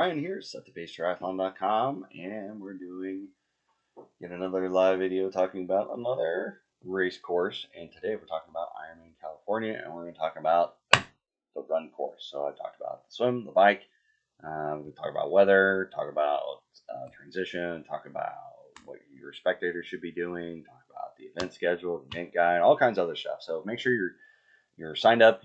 Ryan here, setthepacetriathlon.com, and we're doing yet another live video talking about another race course. And today we're talking about Ironman California, and we're going to talk about the run course. So I talked about the swim, the bike, we talk about weather, talk about transition, talk about what your spectators should be doing, talk about the event schedule, the event guide, all kinds of other stuff. So make sure you're signed up,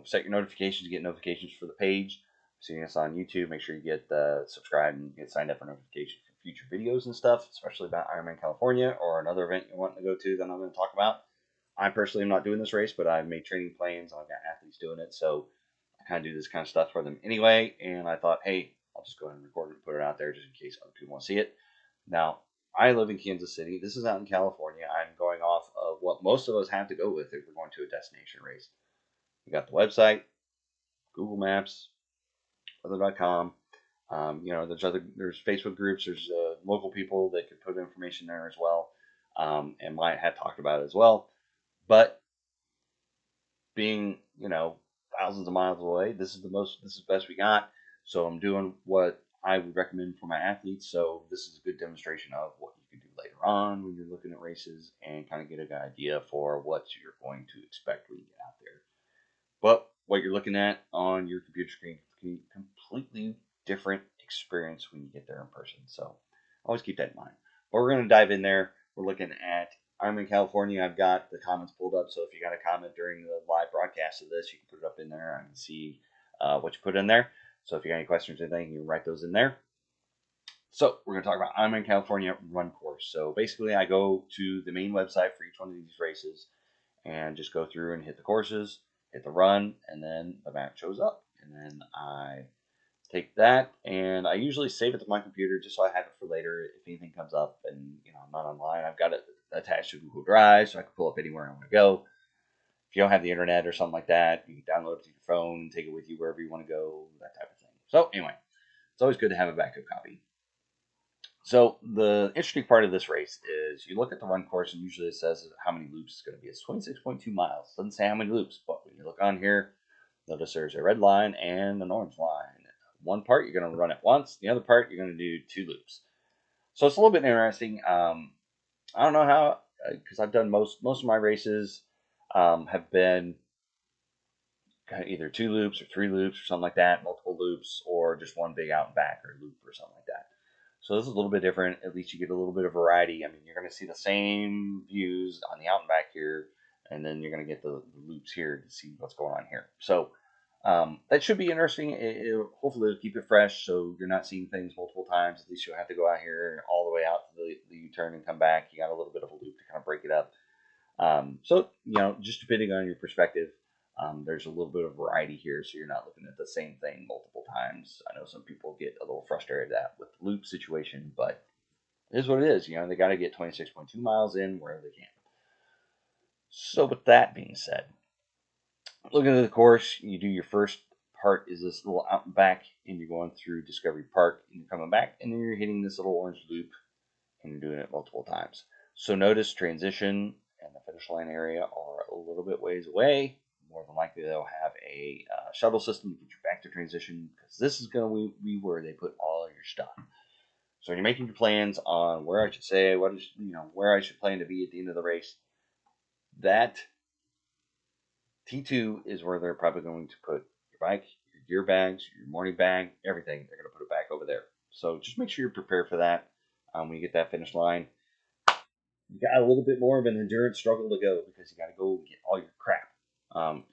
set your notifications to get notifications for the page. Seeing us on YouTube, make sure you get subscribed and get signed up for notifications for future videos and stuff, especially about Ironman California or another event you're wanting to go to that I'm going to talk about. I personally am not doing this race, but I've made training plans. I've got athletes doing it, so I kind of do this kind of stuff for them anyway. And I thought, hey, I'll just go ahead and record it and put it out there just in case other people want to see it. Now, I live in Kansas City. This is out in California. I'm going off of what most of us have to go with if we're going to a destination race. We got the website, Google Maps, weather.com. There's Facebook groups. There's local people that could put information there as well, and might have talked about it as well. But being thousands of miles away, this is the best we got. So I'm doing what I would recommend for my athletes. So this is a good demonstration of what you can do later on when you're looking at races and kind of get an idea for what you're going to expect when you get out there. But what you're looking at on your computer screen can be a completely different experience when you get there in person. So always keep that in mind. But we're going to dive in there. We're looking at I'm in California. I've got the comments pulled up. So if you got a comment during the live broadcast of this, you can put it up in there. I can see what you put in there. So if you got any questions or anything, you can write those in there. So we're going to talk about I'm in California run course. So basically, I go to the main website for each one of these races and just go through and hit the courses, hit the run, and then the map shows up. And then I take that and I usually save it to my computer just so I have it for later if anything comes up and I'm not online. I've got it attached to Google Drive so I can pull up anywhere I want to go. If you don't have the internet or something like that, you can download it to your phone and take it with you wherever you want to go, that type of thing. So anyway, it's always good to have a backup copy. So the interesting part of this race is you look at the run course and usually it says how many loops it's going to be. It's 26.2 miles. It doesn't say how many loops, but when you look on here, notice there's a red line and an orange line. One part you're going to run it once. The other part you're going to do 2 loops. So it's a little bit interesting. I don't know how, because I've done most of my races have been kind of either 2 loops or 3 loops or something like that, multiple loops, or just one big out and back or loop or something like that. So this is a little bit different. At least you get a little bit of variety. I mean, you're going to see the same views on the out and back here, and then you're going to get the loops here to see what's going on here. So that should be interesting. Hopefully it'll keep it fresh so you're not seeing things multiple times. At least you'll have to go out here all the way out to the U-turn and come back. You got a little bit of a loop to kind of break it up. Just depending on your perspective, there's a little bit of variety here, so you're not looking at the same thing multiple times. I know some people get a little frustrated with the loop situation, but it is what it is. They got to get 26.2 miles in wherever they can. So with that being said, looking at the course, you do your first part is this little out and back, and you're going through Discovery Park, and you're coming back, and then you're hitting this little orange loop, and you're doing it multiple times. So notice transition and the finish line area are a little bit ways away. More than likely, they'll have a shuttle system to get you back to transition because this is going to be where they put all of your stuff. So when you're making your plans on where I should say where I should plan to be at the end of the race, that T2 is where they're probably going to put your bike, your gear bags, your morning bag, everything. They're going to put it back over there. So just make sure you're prepared for that when you get that finish line. You got a little bit more of an endurance struggle to go because you got to go get all your crap,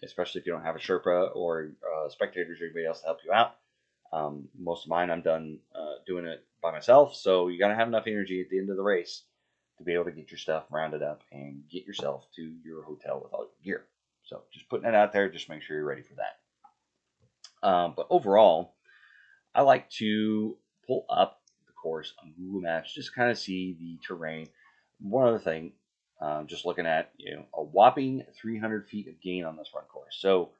especially if you don't have a Sherpa or spectators or anybody else to help you out. Most of mine, I'm done doing it by myself, so you got to have enough energy at the end of the race to be able to get your stuff rounded up and get yourself to your hotel with all your gear. So just putting it out there, just make sure you're ready for that. But overall, I like to pull up the course on Google Maps, just kind of see the terrain. One other thing, just looking at a whopping 300 feet of gain on this run course, so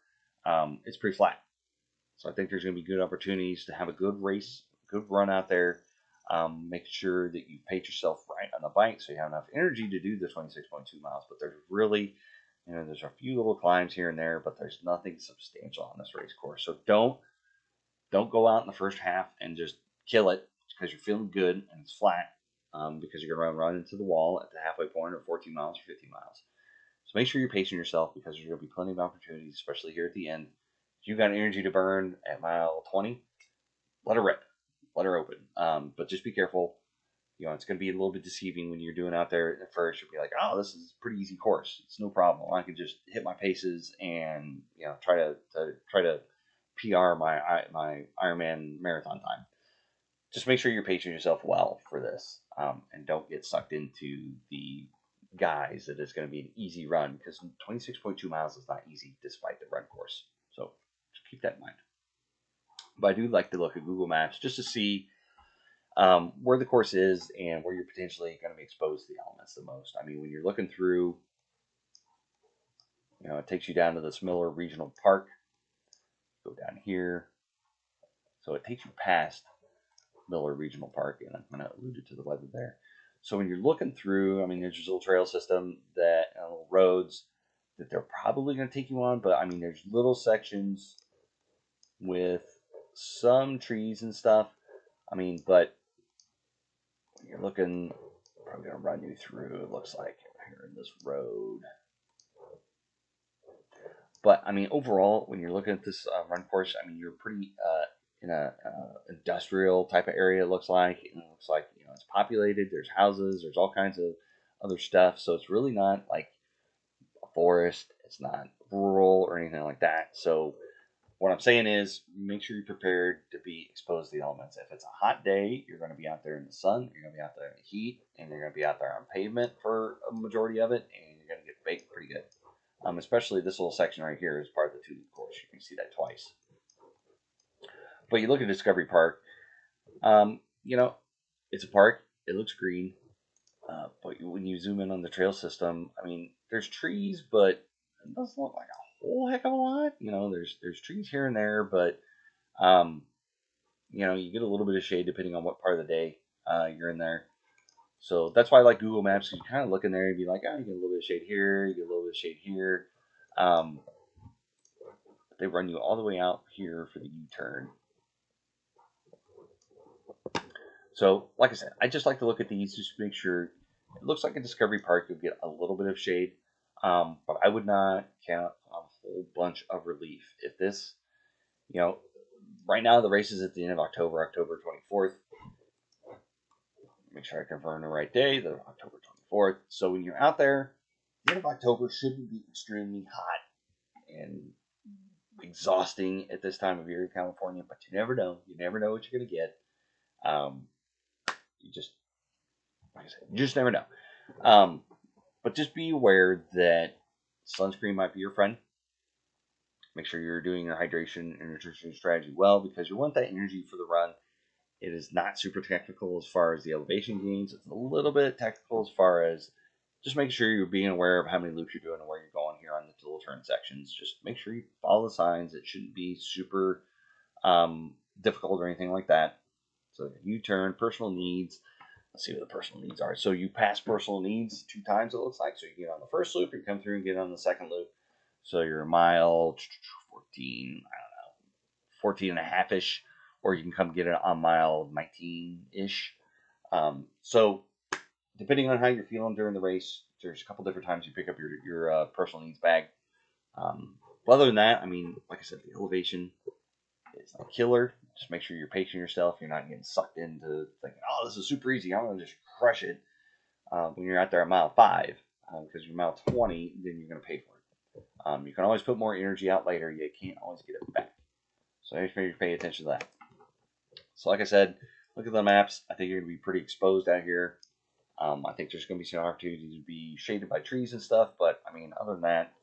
it's pretty flat. So I think there's going to be good opportunities to have a good race, good run out there. Make sure that you pace yourself right on the bike so you have enough energy to do the 26.2 miles. But there's really, there's a few little climbs here and there, but there's nothing substantial on this race course. So don't Don't go out in the first half and just kill it because you're feeling good and it's flat, because you're going to run into the wall at the halfway point or 14 miles or 15 miles. So make sure you're pacing yourself because there's going to be plenty of opportunities, especially here at the end. If you've got energy to burn at mile 20, let her rip, let her open. But just be careful. It's going to be a little bit deceiving when you're doing out there at first. You'll be like, oh, this is a pretty easy course. It's no problem. I can just hit my paces and try to PR my Ironman marathon time. Just make sure you're pacing yourself well for this, and don't get sucked into the guise that it's going to be an easy run, because 26.2 miles is not easy despite the run course. So just keep that in mind. But I do like to look at Google Maps just to see where the course is and where you're potentially going to be exposed to the elements the most. I mean, when you're looking through, it takes you down to this Miller Regional Park. Go down here. So it takes you past Miller Regional Park, and I'm going to allude to the weather there. So when you're looking through, I mean, there's this little trail system that little roads that they're probably going to take you on, but I mean, there's little sections with some trees and stuff. I mean, but when you're looking, I'm probably going to run you through. It looks like here in this road. But I mean, overall, when you're looking at this run course, I mean, you're pretty in a industrial type of area. It looks like it's populated. There's houses. There's all kinds of other stuff. So it's really not like a forest. It's not rural or anything like that. So what I'm saying is, make sure you're prepared to be exposed to the elements. If it's a hot day, you're going to be out there in the sun. You're going to be out there in the heat, and you're going to be out there on pavement for a majority of it, and you're going to get baked pretty good. Especially this little section right here is part of the 2-loop course. You can see that twice. But you look at Discovery Park, it's a park. It looks green. But when you zoom in on the trail system, I mean, there's trees, but it doesn't look like a whole heck of a lot. There's trees here and there, but you get a little bit of shade depending on what part of the day you're in there. So that's why I like Google Maps. You kind of look in there and be like, oh, you get a little bit of shade here, you get a little bit of shade here. They run you all the way out here for the U-turn. So, like I said, I just like to look at these just to make sure. It looks like a Discovery Park, you'll get a little bit of shade, but I would not count on a whole bunch of relief. If this, right now the race is at the end of October 24th. Make sure I confirm the right day, the October 24th. So when you're out there, the end of October shouldn't be extremely hot and exhausting at this time of year in California, but you never know. You never know what you're going to get. You just, like I said, you just never know. But just be aware that sunscreen might be your friend. Make sure you're doing your hydration and nutrition strategy well, because you want that energy for the run. It is not super technical as far as the elevation gains. It's a little bit technical as far as just make sure you're being aware of how many loops you're doing and where you're going here on the little turn sections. Just make sure you follow the signs. It shouldn't be super difficult or anything like that. So U-turn, personal needs. Let's see what the personal needs are. So you pass personal needs 2 times, it looks like. So you get on the first loop, you come through and get on the second loop. So you're a mile 14, I don't know, 14 and a half-ish, or you can come get it on mile 19-ish. So depending on how you're feeling during the race, there's a couple different times you pick up your personal needs bag. But other than that, I mean, like I said, the elevation is not killer. Just make sure you're pacing yourself. You're not getting sucked into thinking, oh, this is super easy, I'm going to just crush it. When you're out there at mile 5, because you're mile 20, then you're going to pay for it. You can always put more energy out later. You can't always get it back. So make sure you pay attention to that. So like I said, look at the maps. I think you're going to be pretty exposed out here. I think there's going to be some opportunities to be shaded by trees and stuff. But, I mean, other than that,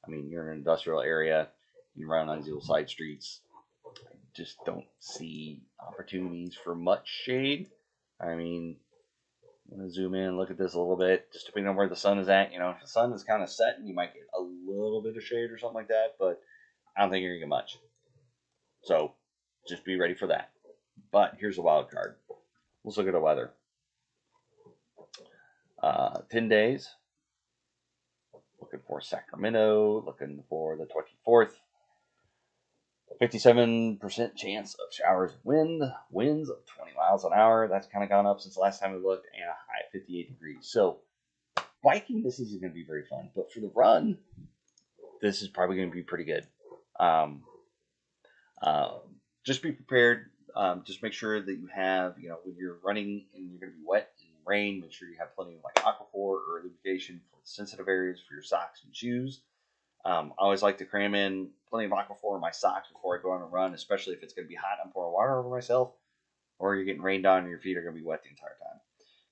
I mean, you're in an industrial area. You run on these little side streets. I just don't see opportunities for much shade. I mean, I'm going to zoom in and look at this a little bit, just depending on where the sun is at. If the sun is kind of setting, you might get a little bit of shade or something like that, but I don't think you're going to get much. So just be ready for that. But here's the wild card. Let's look at the weather. 10 days. Looking for Sacramento. Looking for the 24th. 57% chance of showers and wind, winds of 20 miles an hour. That's kind of gone up since the last time we looked, and a high of 58 degrees. So, biking, this isn't going to be very fun. But for the run, this is probably going to be pretty good. Um, uh, just be prepared. Just make sure that you have, when you're running and you're going to be wet and rain, make sure you have plenty of like Aquaphor or lubrication for the sensitive areas for your socks and shoes. I always like to cram in plenty of Aquaphor in my socks before I go on a run, especially if it's going to be hot and I'm pouring water over myself, or you're getting rained on and your feet are going to be wet the entire time.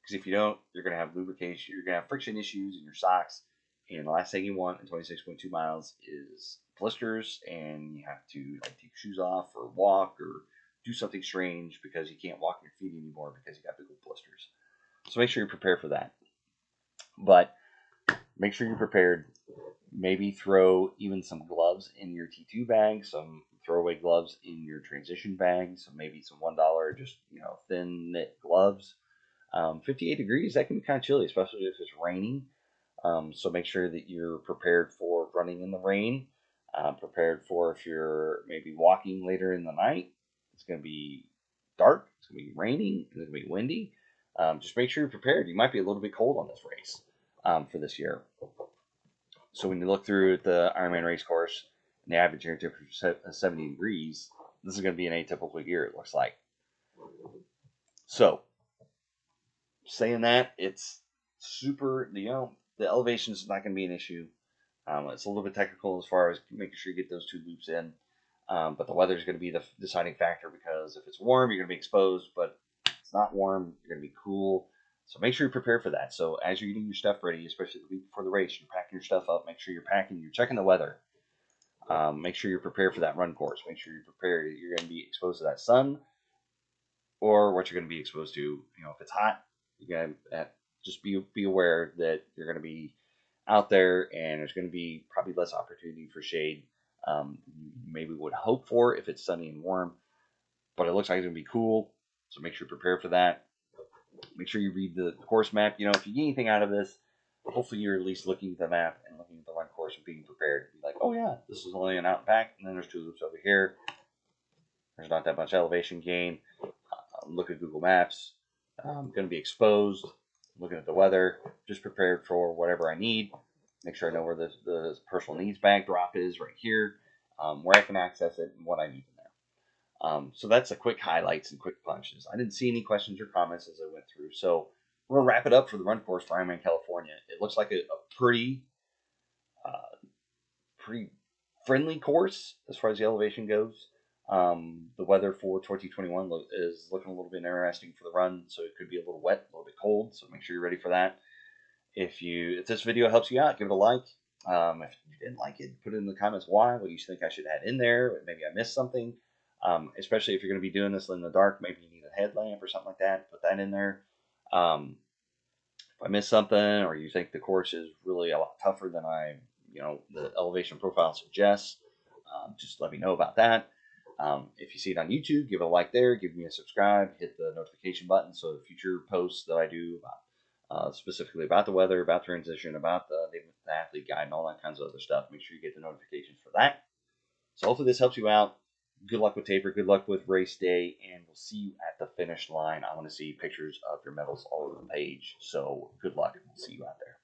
Because if you don't, you're going to have lubrication, you're going to have friction issues in your socks, and the last thing you want in 26.2 miles is blisters, and you have to like take your shoes off or walk or do something strange because you can't walk your feet anymore because you got big old blisters. So make sure you're prepared for that. But make sure you're prepared. Maybe throw even some gloves in your T2 bag, some throwaway gloves in your transition bag, so maybe some $1 just thin knit gloves. 58 degrees, that can be kind of chilly, especially if it's raining. So make sure that you're prepared for running in the rain. Prepared for if you're maybe walking later in the night. It's going to be dark. It's going to be raining. It's going to be windy. Just make sure you're prepared. You might be a little bit cold on this race for this year. So when you look through at the Ironman race course and the average air temperature is 70 degrees, this is going to be an atypical year, it looks like. So saying that, it's super, the elevation is not going to be an issue. It's a little bit technical as far as making sure you get those two loops in. But the weather is going to be the deciding factor, because if it's warm, you're going to be exposed, but if it's not warm, you're going to be cool. So make sure you're prepared for that. So as you're getting your stuff ready, especially the week before the race, you're packing your stuff up. Make sure you're checking the weather. Make sure you're prepared for that run course. Make sure you're prepared. You're going to be exposed to that sun, or what you're going to be exposed to. If it's hot, you got to just be aware that you're going to be out there, and there's going to be probably less opportunity for shade. Maybe would hope for if it's sunny and warm, but it looks like it's going to be cool. So make sure you're prepared for that. Make sure you read the course map. If you get anything out of this, hopefully you're at least looking at the map and looking at the run course and being prepared. Be like, oh yeah, this is only an out and back, and then there's two loops over here. There's not that much elevation gain. Look at Google Maps. I'm going to be exposed. Looking at the weather, just prepared for whatever I need. Make sure I know where the personal needs bag drop is right here, where I can access it and what I need in there. So that's the quick highlights and quick punches. I didn't see any questions or comments as I went through. So we're going to wrap it up for the run course for Ironman California. It looks like a pretty friendly course as far as the elevation goes. The weather for 2021 is looking a little bit interesting for the run, so it could be a little wet, a little bit cold, so make sure you're ready for that. If this video helps you out, give it a like. If you didn't like it, put it in the comments why. What do you think I should add in there? Maybe I missed something. Especially if you're going to be doing this in the dark, maybe you need a headlamp or something like that. Put that in there. If I missed something, or you think the course is really a lot tougher than the elevation profile suggests, just let me know about that. If you see it on YouTube, give it a like there, give me a subscribe, hit the notification button so the future posts that I do specifically about the weather, about transition, about the athlete guide, and all that kinds of other stuff, make sure you get the notifications for that. So hopefully this helps you out. Good luck with taper, good luck with race day, and we'll see you at the finish line. I want to see pictures of your medals all over the page. So good luck, and we'll see you out there.